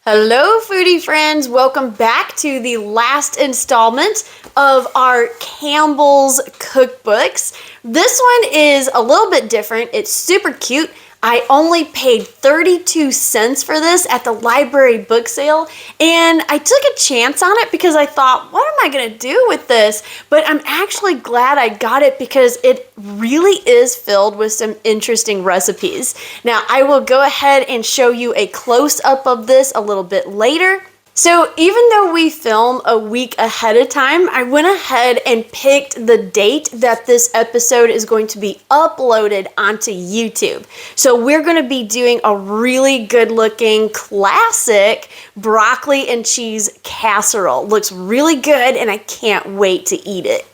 Hello, foodie friends. Welcome back to the last installment of our Campbell's cookbooks. This one is a little bit different. It's super cute. I only paid 32 cents for this at the library book sale, and I took a chance on it because I thought, what am I going to do with this? But I'm actually glad I got it because it really is filled with some interesting recipes. Now, I will go ahead and show you a close-up of this a little bit later. So even though we film a week ahead of time, I went ahead and picked the date that this episode is going to be uploaded onto YouTube. So we're going to be doing a really good looking classic broccoli and cheese casserole. Looks really good and I can't wait to eat it.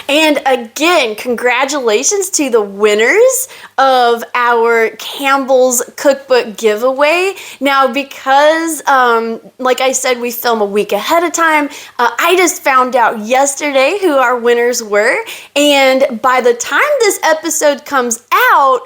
And again, congratulations to the winners of our Campbell's cookbook giveaway. Now, because, like I said, we film a week ahead of time, I just found out yesterday who our winners were. And by the time this episode comes out,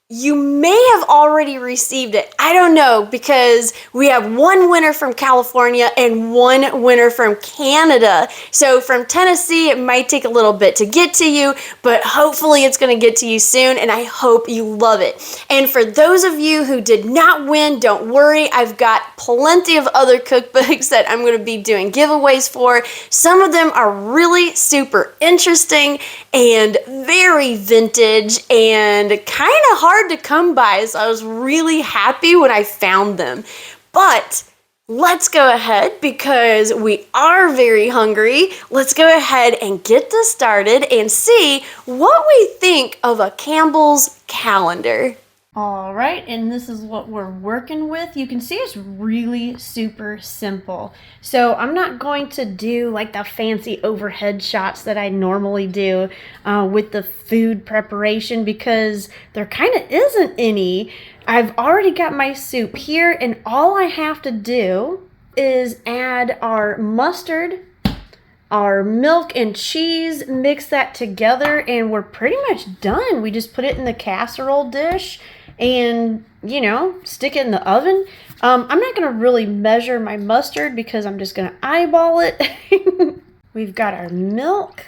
you may have already received it. I don't know, because we have one winner from California and one winner from Canada. So from Tennessee, it might take a little bit to get to you, but hopefully it's going to get to you soon, and I hope you love it. And for those of you who did not win, don't worry. I've got plenty of other cookbooks that I'm going to be doing giveaways for. Some of them are really super interesting and very vintage and kind of hard to come by, so I was really happy when I found them. But let's go ahead, because we are very hungry. Let's go ahead and get this started and see what we think of a Campbell's calendar. All right, and this is what we're working with. You can see it's really super simple. So I'm not going to do like the fancy overhead shots that I normally do with the food preparation, because there kind of isn't any. I've already got my soup here, and all I have to do is add our mustard, our milk and cheese, mix that together, and we're pretty much done. We just put it in the casserole dish and, you know, stick it in the oven. I'm not going to really measure my mustard because I'm just going to eyeball it. We've got our milk.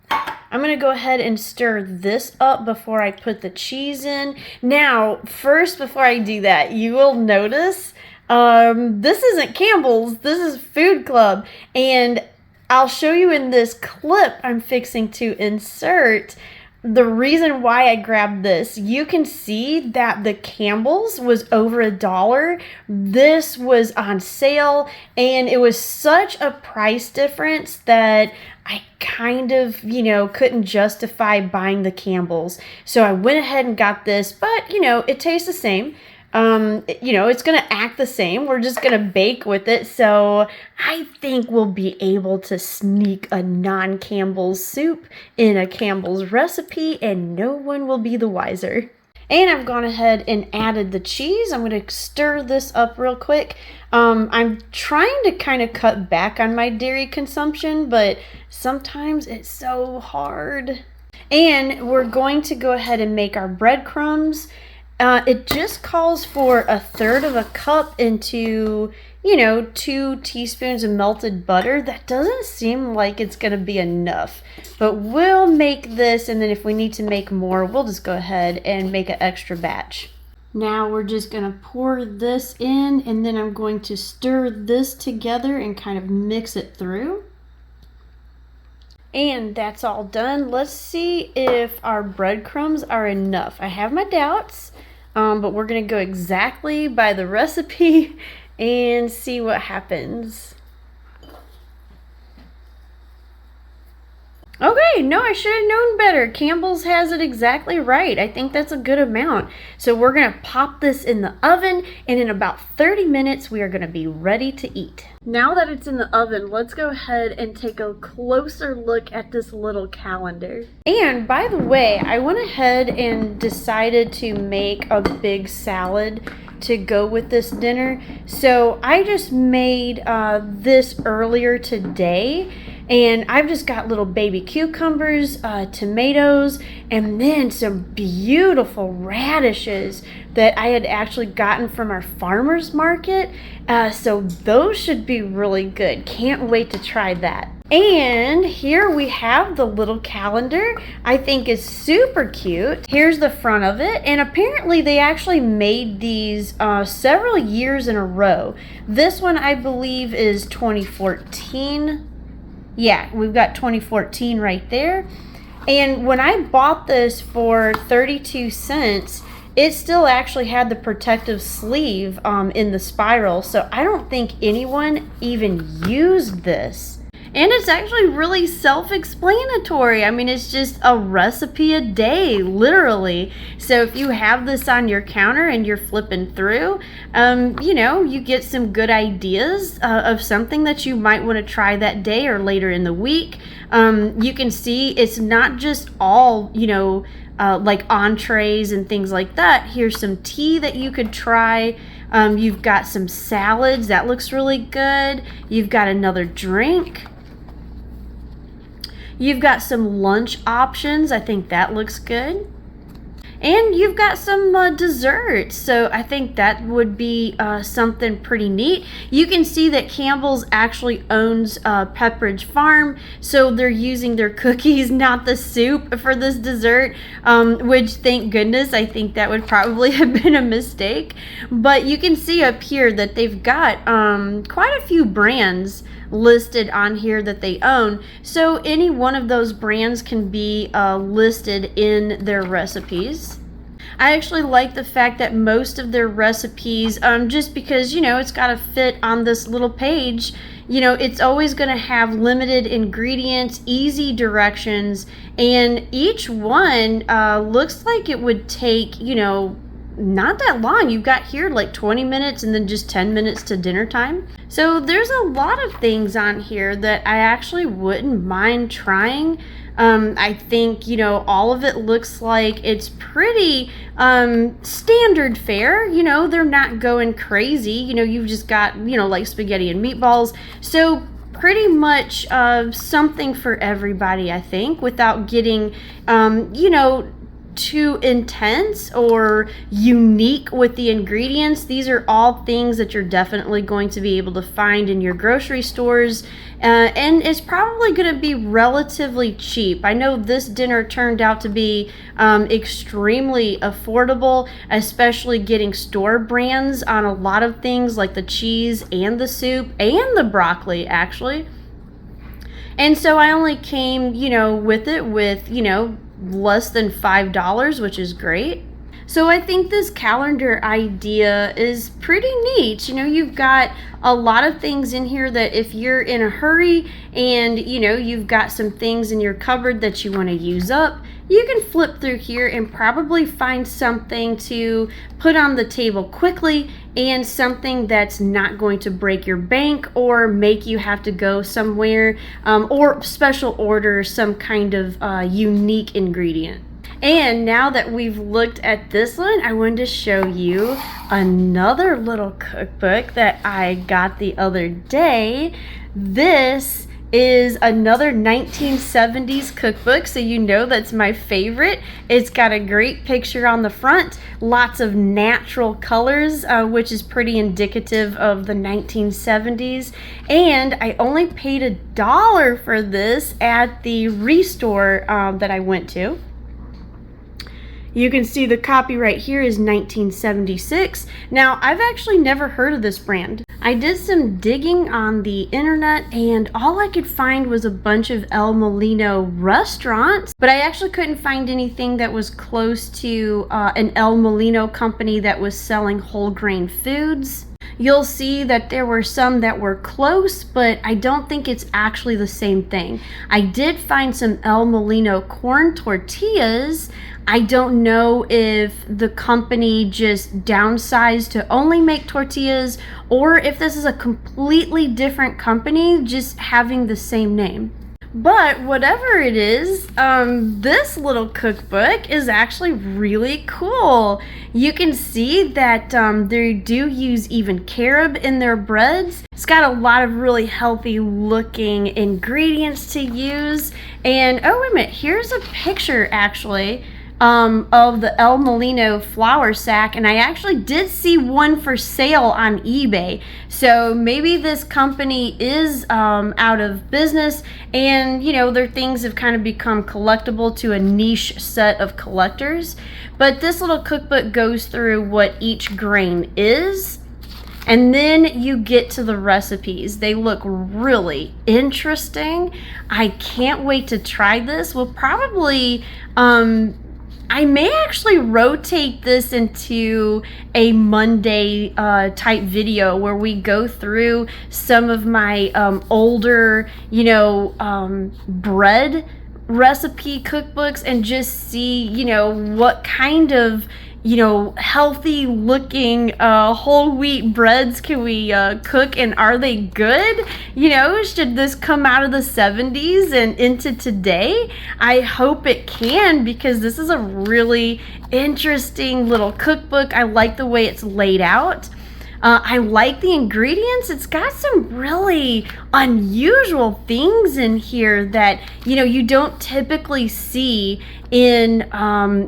I'm going to go ahead and stir this up before I put the cheese in. Now, first, before I do that, you will notice this isn't Campbell's, this is Food Club. And I'll show you in this clip I'm fixing to insert the reason why I grabbed this. You can see that the Campbell's was over $1. This was on sale, and it was such a price difference that I kind of, you know, couldn't justify buying the Campbell's. So I went ahead and got this, but, you know, it tastes the same. You know, it's going to act the same. We're just going to bake with it. So I think we'll be able to sneak a non-Campbell's soup in a Campbell's recipe, and no one will be the wiser. And I've gone ahead and added the cheese. I'm going to stir this up real quick. I'm trying to kind of cut back on my dairy consumption, but sometimes it's so hard. And we're going to go ahead and make our breadcrumbs. It just calls for 1/3 of a cup into, you know, 2 teaspoons of melted butter. That doesn't seem like it's going to be enough, but we'll make this, and then if we need to make more, we'll just go ahead and make an extra batch. Now we're just going to pour this in, and then I'm going to stir this together and kind of mix it through. And that's all done. Let's see if our breadcrumbs are enough. I have my doubts. But we're going to go exactly by the recipe and see what happens. Okay, no, I should have known better. Campbell's has it exactly right. I think that's a good amount. So we're going to pop this in the oven, and in about 30 minutes, we are going to be ready to eat. Now that it's in the oven, let's go ahead and take a closer look at this little calendar. And by the way, I went ahead and decided to make a big salad to go with this dinner. So I just made this earlier today, And I've just got little baby cucumbers, tomatoes, and then some beautiful radishes that I had actually gotten from our farmer's market. So those should be really good. Can't wait to try that. And here we have the little calendar. I think is super cute. Here's the front of it. And apparently they actually made these several years in a row. This one I believe is 2014. Yeah, we've got 2014 right there. And when I bought this for 32 cents, it still actually had the protective sleeve in the spiral. So I don't think anyone even used this. And it's actually really self-explanatory. I mean, it's just a recipe a day, literally. So if you have this on your counter and you're flipping through, you know, you get some good ideas of something that you might want to try that day or later in the week. You can see it's not just all, you know, like entrees and things like that. Here's some tea that you could try. You've got some salads. That looks really good. You've got another drink. You've got some lunch options. I think that looks good. And you've got some desserts. So I think that would be something pretty neat. You can see that Campbell's actually owns Pepperidge Farm. So they're using their cookies, not the soup, for this dessert. Which, thank goodness, I think that would probably have been a mistake. But you can see up here that they've got quite a few brands listed on here that they own. So any one of those brands can be listed in their recipes. I actually like the fact that most of their recipes, just because, you know, it's got to fit on this little page, you know, it's always going to have limited ingredients, easy directions, and each one looks like it would take, you know, not that long. You've got here like 20 minutes and then just 10 minutes to dinner time. So there's a lot of things on here that I actually wouldn't mind trying. I think, you know, all of it looks like it's pretty standard fare. You know, they're not going crazy. You know, you've just got, you know, like spaghetti and meatballs. So pretty much something for everybody, I think, without getting, you know, too intense or unique with the ingredients. These are all things that you're definitely going to be able to find in your grocery stores, and it's probably going to be relatively cheap. I know this dinner turned out to be extremely affordable, especially getting store brands on a lot of things like the cheese and the soup and the broccoli, actually. And so I only came, you know, with it with, you know, less than $5, which is great. So I think this calendar idea is pretty neat. You know, you've got a lot of things in here that if you're in a hurry and, you know, you've got some things in your cupboard that you want to use up, you can flip through here and probably find something to put on the table quickly and something that's not going to break your bank or make you have to go somewhere or special order some kind of unique ingredient. And now that we've looked at this one, I wanted to show you another little cookbook that I got the other day. This is another 1970s cookbook, so you know that's my favorite. It's got a great picture on the front, lots of natural colors, which is pretty indicative of the 1970s. And I only paid $1 for this at the Restore that I went to. You can see the copy right here is 1976. Now, I've actually never heard of this brand. I did some digging on the internet and all I could find was a bunch of El Molino restaurants, but I actually couldn't find anything that was close to an El Molino company that was selling whole grain foods. You'll see that there were some that were close, but I don't think it's actually the same thing. I did find some El Molino corn tortillas. I don't know if the company just downsized to only make tortillas or if this is a completely different company just having the same name. But whatever it is, this little cookbook is actually really cool. You can see that they do use even carob in their breads. It's got a lot of really healthy looking ingredients to use. And oh, wait a minute, here's a picture actually of the El Molino flour sack, and I actually did see one for sale on eBay. So maybe this company is out of business, and you know, their things have kind of become collectible to a niche set of collectors. But this little cookbook goes through what each grain is, and then you get to the recipes. They look really interesting. I can't wait to try this. We'll probably I may actually rotate this into a Monday type video where we go through some of my older, you know, bread recipe cookbooks and just see, you know, what kind of, you know, healthy looking whole wheat breads can we cook, and are they good? You know, should this come out of the 70s and into today? I hope it can, because this is a really interesting little cookbook. I like the way it's laid out. I like the ingredients. It's got some really unusual things in here that, you know, you don't typically see in,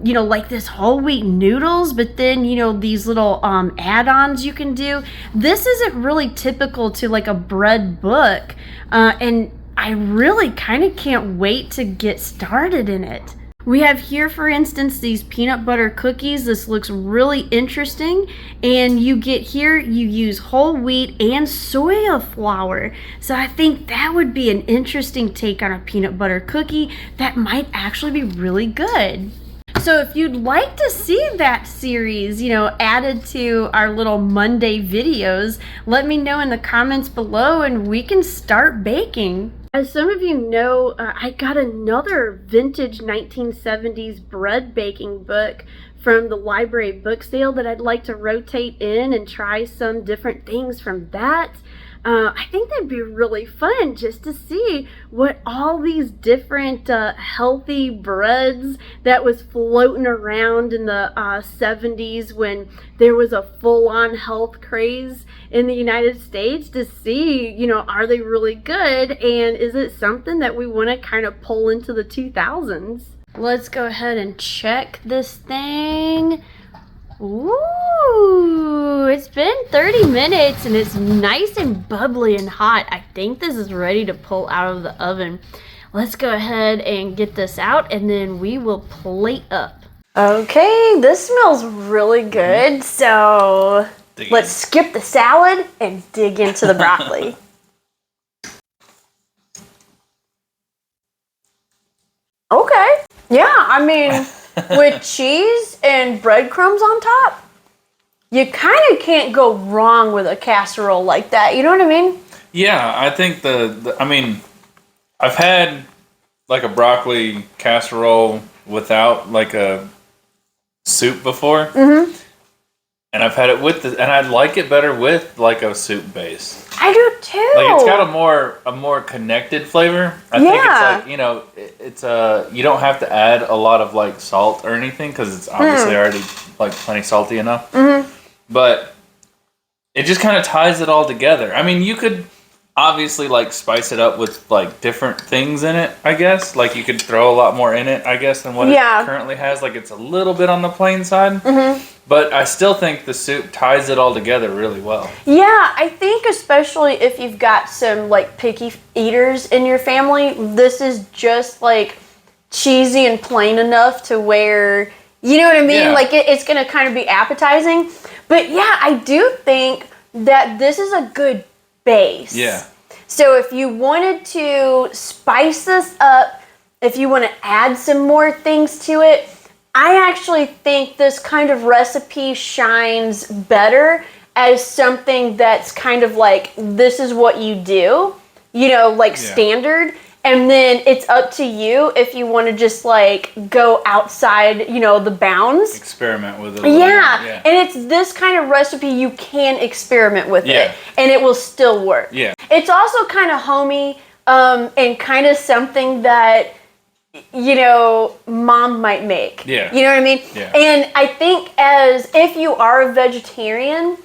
you know, like this whole wheat noodles, but then, you know, these little add-ons you can do. This isn't really typical to like a bread book, and I really kind of can't wait to get started in it. We have here, for instance, these peanut butter cookies. This looks really interesting. And you get here, you use whole wheat and soya flour. So I think that would be an interesting take on a peanut butter cookie that might actually be really good. So if you'd like to see that series, you know, added to our little Monday videos, let me know in the comments below and we can start baking. As some of you know, I got another vintage 1970s bread baking book from the library book sale that I'd like to rotate in and try some different things from that. I think that'd be really fun just to see what all these different healthy breads that was floating around in the 70s when there was a full-on health craze in the United States, to see, you know, are they really good, and is it something that we want to kind of pull into the 2000s? Let's go ahead and check this thing. Ooh, it's been 30 minutes and it's nice and bubbly and hot. I think this is ready to pull out of the oven. Let's go ahead and get this out and then we will plate up. Okay, this smells really good. So let's skip the salad and dig into the broccoli. Okay. Yeah, I mean, with cheese and breadcrumbs on top, you kind of can't go wrong with a casserole like that. You know what I mean? Yeah, I think I mean, I've had like a broccoli casserole without like a soup before. Mm-hmm. And I've had it with and I like it better with like a soup base. I do too. Like it's got a more connected flavor. I think it's like, you know, it's you don't have to add a lot of like salt or anything because it's obviously already like plenty salty enough. Mm-hmm. But it just kind of ties it all together. I mean, you could obviously like spice it up with like different things in it, I guess. Like you could throw a lot more in it, I guess, than what it currently has. Like it's a little bit on the plain side. Mm-hmm. But I still think the soup ties it all together really well. Yeah, I think especially if you've got some like picky eaters in your family, this is just like cheesy and plain enough to where, you know what I mean? Yeah. Like it's going to kind of be appetizing. But yeah, I do think that this is a good base. Yeah. So if you wanted to spice this up, if you want to add some more things to it, I actually think this kind of recipe shines better as something that's kind of like, this is what you do, you know, like standard. And then it's up to you if you want to just like go outside, you know, the bounds. Experiment with it. Yeah. And it's this kind of recipe you can experiment with it. And it will still work. Yeah. It's also kind of homey. and kind of something that, you know, mom might make. Yeah. You know what I mean? Yeah. And I think if you are a vegetarian,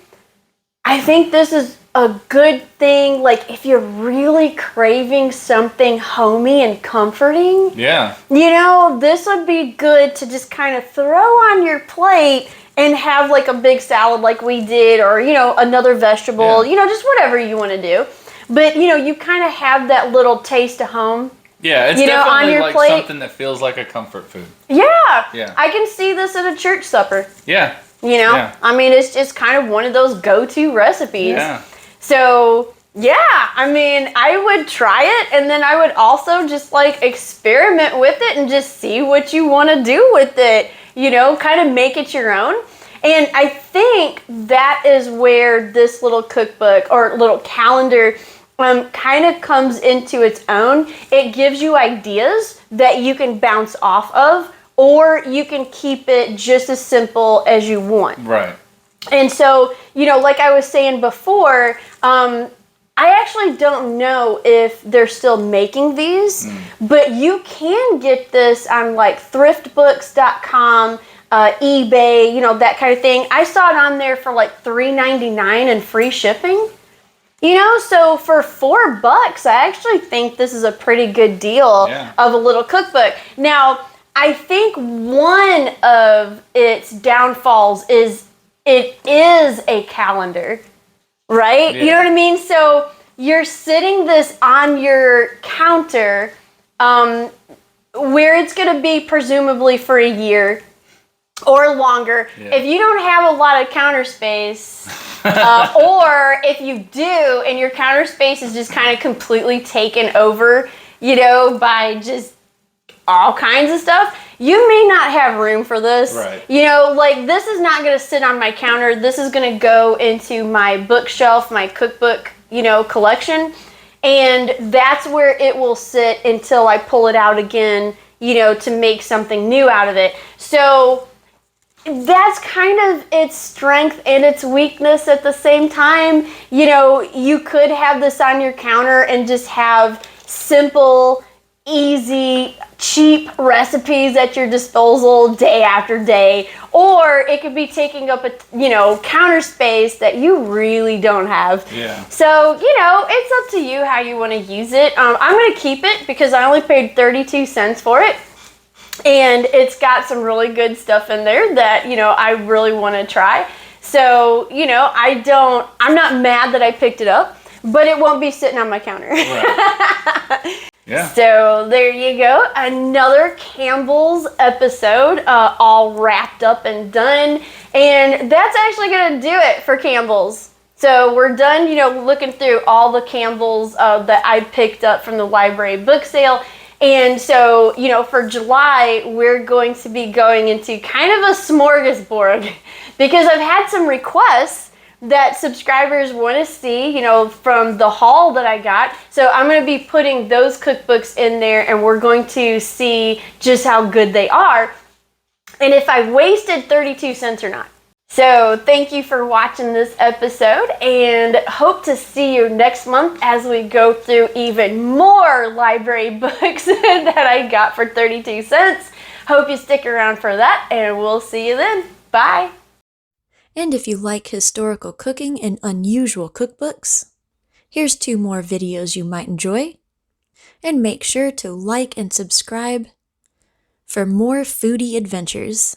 I think this is a good thing. Like, if you're really craving something homey and comforting, Yeah. you know, this would be good to just kind of throw on your plate and have like a big salad like we did, or, you know, another vegetable, you know, just whatever you want to do. But, you know, you kind of have that little taste of home. Yeah, it's definitely like something that feels like a comfort food. Yeah. Yeah. I can see this at a church supper. Yeah. You know? Yeah. I mean, it's just kind of one of those go-to recipes. Yeah. So, yeah, I mean, I would try it, and then I would also just like experiment with it and just see what you want to do with it. You know, kind of make it your own. And I think that is where this little cookbook or little calendar kind of comes into its own. It gives you ideas that you can bounce off of, or you can keep it just as simple as you want. Right. And so, you know, like I was saying before, I actually don't know if they're still making these, but you can get this on like thriftbooks.com, eBay, you know, that kind of thing. I saw it on there for like $3.99 and free shipping. You know, so for $4, I actually think this is a pretty good deal of a little cookbook. Now, I think one of its downfalls is it is a calendar, right? Yeah. You know what I mean? So you're sitting this on your counter where it's going to be presumably for a year or longer. Yeah. If you don't have a lot of counter space, or if you do and your counter space is just kind of completely taken over, you know, by just all kinds of stuff, you may not have room for this. Right. You know, like, this is not going to sit on my counter. This is going to go into my bookshelf, my cookbook, you know, collection. And that's where it will sit until I pull it out again, you know, to make something new out of it. So that's kind of its strength and its weakness at the same time. You know, you could have this on your counter and just have simple, easy, cheap recipes at your disposal day after day, or it could be taking up a, you know, counter space that you really don't have. Yeah. So, you know, it's up to you how you want to use it. I'm going to keep it because I only paid 32 cents for it. And it's got some really good stuff in there that, you know, I really want to try. So, you know, I'm not mad that I picked it up, but it won't be sitting on my counter. Right. Yeah. So there you go. Another Campbell's episode, all wrapped up and done. And that's actually going to do it for Campbell's. So we're done, you know, looking through all the Campbell's that I picked up from the library book sale. And so, you know, for July, we're going to be going into kind of a smorgasbord because I've had some requests that subscribers want to see, you know, from the haul that I got. So I'm going to be putting those cookbooks in there, and we're going to see just how good they are and if I wasted 32 cents or not. So thank you for watching this episode, and hope to see you next month as we go through even more library books that I got for 32 cents. Hope you stick around for that, and we'll see you then. Bye. And if you like historical cooking and unusual cookbooks, here's 2 more videos you might enjoy. And make sure to like and subscribe for more foodie adventures.